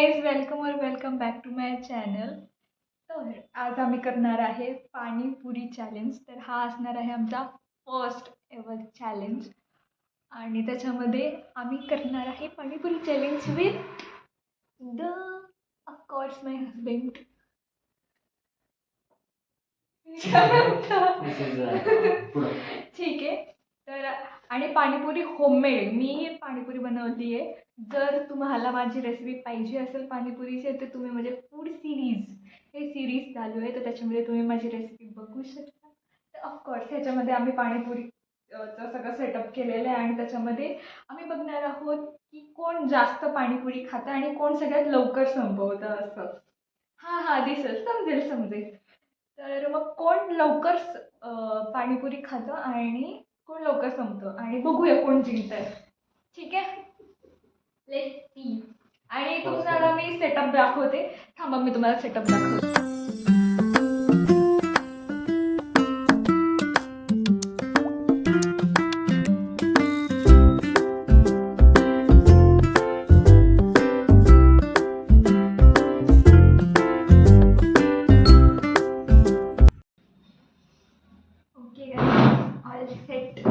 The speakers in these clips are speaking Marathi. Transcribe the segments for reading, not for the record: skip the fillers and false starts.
गाइज, वेलकम और welcome back to my channel. तर आज आम्ही करणार आहे पाणीपुरी चॅलेंज. तर हा असणार आहे आमचा फर्स्ट एव्हर चॅलेंज आणि त्याच्यामध्ये आम्ही करणार आहे panipuri challenge with the of course my husband. ठीक आहे. तर आणि पाणीपुरी होममेड, मी पाणीपुरी बनवली आहे. जर तुम्हाला माझी रेसिपी पाहिजे असेल पाणीपुरीची तर तुम्ही म्हणजे फूड सिरीज, हे सिरीज चालू आहे तर त्याच्यामध्ये तुम्ही माझी रेसिपी बघू शकता. तर ऑफकोर्स ह्याच्यामध्ये आम्ही पाणीपुरी चं सगळं सेटअप केलेलं आहे आणि त्याच्यामध्ये आम्ही बघणार आहोत की कोण जास्त पाणीपुरी खातं आणि कोण सगळ्यात लवकर संपवतं असं. हां हां, दिसेल, समजेल. तर मग कोण लवकर पाणीपुरी खातं आणि कोण लवकर संपतं आणि बघूया कोण जिंकतंय. ठीक आहे, लेट्स सी. आणि तुम्हाला मी सेटअप दाखवते. थांबा, मी तुम्हाला सेटअप दाखवते. Okay guys, all set.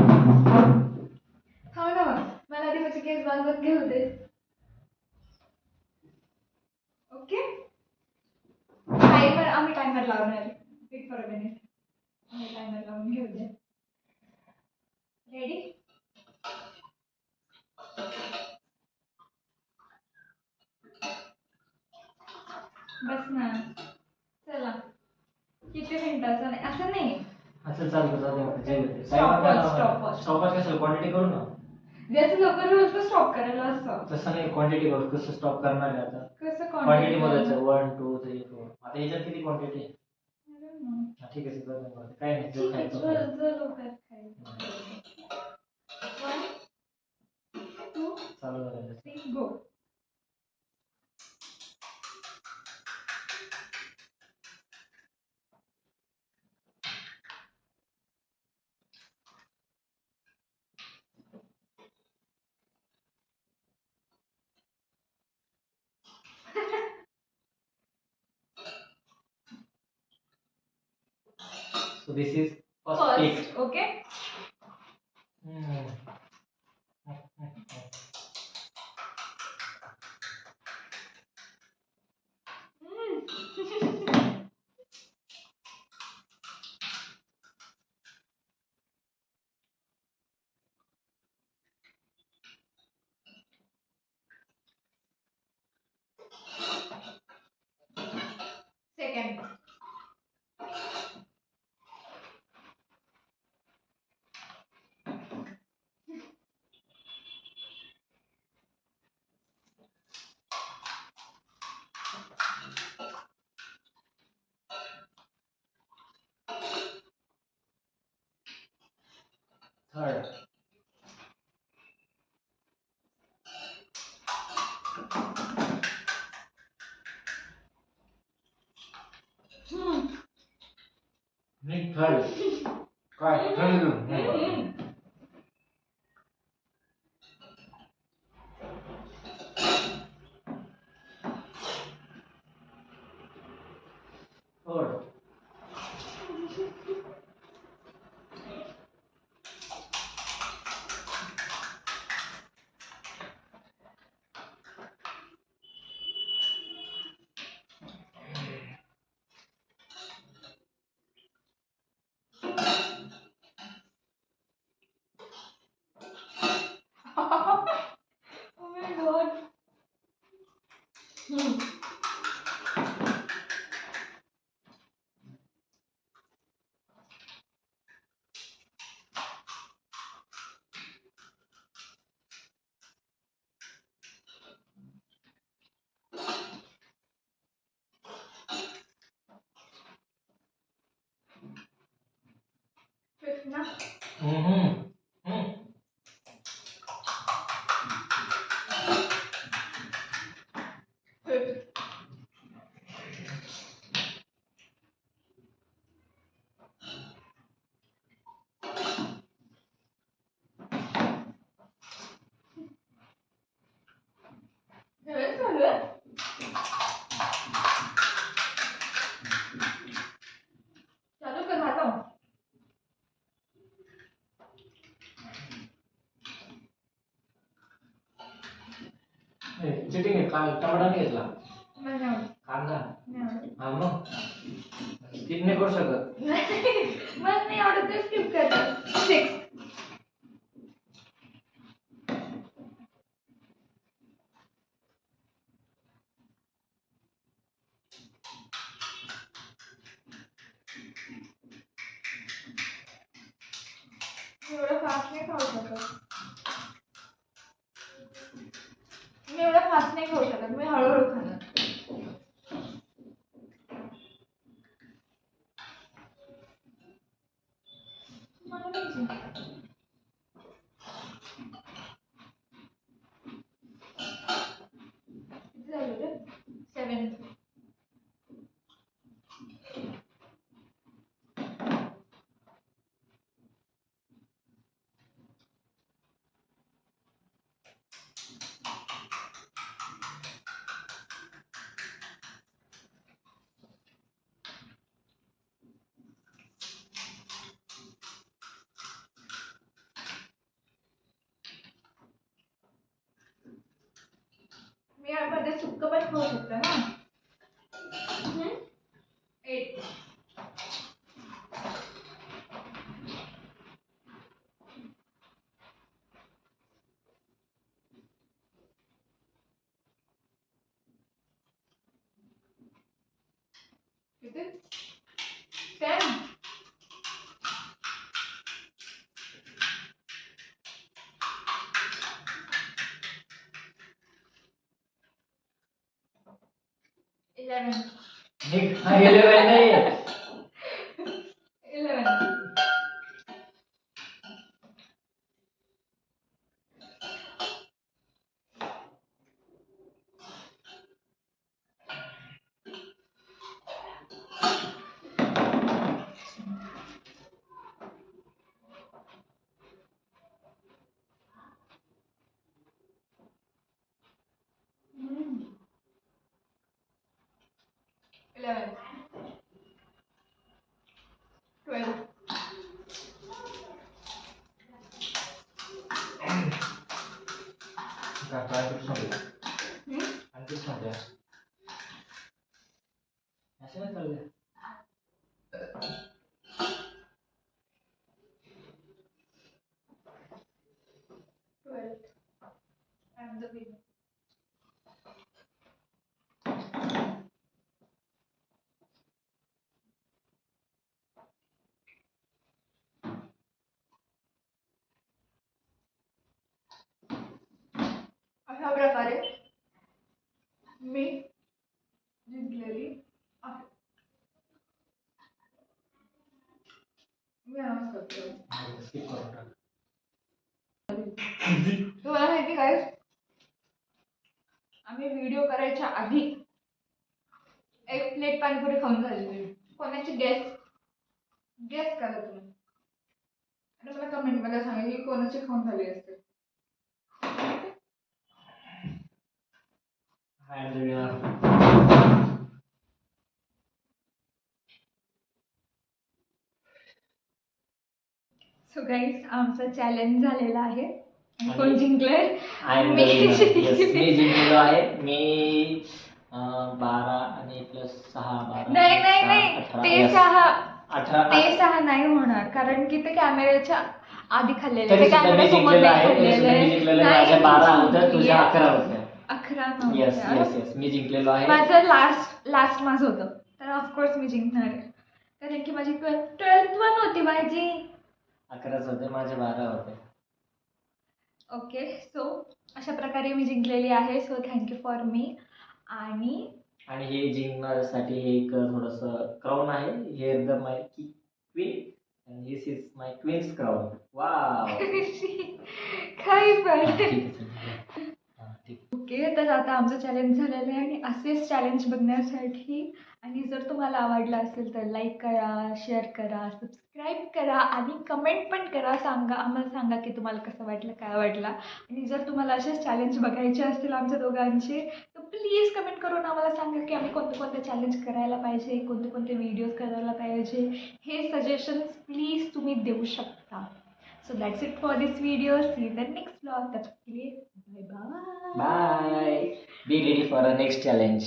हो ना, मला आधी माझे केस बांधून घेऊ दे. ओके, आम्ही टायमर लावणार आहे. Wait for a minute. आम्ही टायमर लावून घेऊ दे. रेडी? बस ना. चला, किती मिनिटाचं नाही असं नाही. असं चालतं जाऊ स्टॉप कशाला क्वांटिटी करू ना. ज्याचं लवकर होईल तो स्टॉप करायला असं. तसं नाही, क्वांटिटी करू. कसं स्टॉप करणार आहे आता? कसं क्वांटिटी बघायचं 1 2 3 4. आता याच्यात किती क्वांटिटी आहे? ठीक आहे, काय नाही, जो खायचं जो लवकर खायचं. 1 2 चालू झालं. 3 गो. So this is first pick. Okay. Second. Third. Nick third. Right, third. Fourth. Oh my god. Fifth na? Fifth. Evet, öyle. Cheating आहे. टमाटा नाही घेतला. मला नाही आवडत. कांदा. नाही आवडत. हा मग स्किप नाही करू शकत. मला नाही आवडत ते स्किप करतात. 6. मी एवढं फास्ट नाही खाऊ शकत. मी एवढं फास्ट नाही खाऊ शकत. मी हळूहळू खाणार. मला पाहिजे. किती झालं रे? 7. मी यामध्ये सुक्क पण खाऊ शकते ना. 8. किती? 10. नाही गेले नाही. 11. Mm. 11. 12. असं नाही चाललंय. 12. I'm the winner. अशा प्रकारे मी जिंकलेली आहे. मी announce करते. स्किप करून टाक. तुम्हाला माहिती काय, आम्ही व्हिडिओ करायच्या आधी एक प्लेट पाणीपुरी खाऊन झालेली. कोणाची गेस करा तुम्ही आणि मला कमेंट मध्ये सांगा की कोणाची खाऊन झाली असते. I am the winner. So guys आमचं चॅलेंज झालेलं आहे. आणि कोण आणि जिंकलंय? I am the winner. Yes, मी जिंकलेलो आहे. मी 12 आणि प्लस 6 12 नाही नाही नाही 18 ते yes. 6 18 ते 6 नाही होणार कारण की ते कॅमेऱ्याच्या आधी खाल्लेले तरी ते सुद्धा मी कॅमेऱ्यासमोर जिंकलेलो नाही आहे. तरी सुद्धा मी खाल्लेले. जिंकलेलो आहे. नाही, माझ्या 12 मी होत्या, तुझ्या जिंकलीये. 11 होत्या. 11 येस नव्हत्या. येस येस मी जिंकलेलो आहे. माझं लास्ट माझं होतं तर ऑफकोर्स मी जिंकणार आहे कारण की माझी 12th वन होती माझी. 11 होते, माझे 12 होते. ओके सो अशा प्रकारे मी जिंकलेली आहे. So thank you for me. आणि हे जिंकण्यासाठी एक थोडस क्राऊन आहे. Here the my queen and this is my queen's crown. Wow. काही पण ठीक आहे. ओके तर आता आमचं चॅलेंज झालेलं आहे आणि असेच चॅलेंज बघण्यासाठी आणि जर तुम्हाला आवडलं असेल तर लाईक करा, शेअर करा, सबस्क्राईब करा आणि कमेंट पण करा. आम्हाला सांगा की तुम्हाला कसं वाटलं, काय वाटलं. आणि जर तुम्हाला असेच चॅलेंज बघायचे असतील आमच्या दोघांचे तर प्लीज कमेंट करून आम्हाला सांगा की आम्ही कोणते कोणते चॅलेंज करायला पाहिजे, कोणते कोणते व्हिडिओज करायला पाहिजे. हे सजेशन्स प्लीज तुम्ही देऊ शकता. So that's it for this video. See the next blog. Bye bye. Bye. Be ready for a next challenge.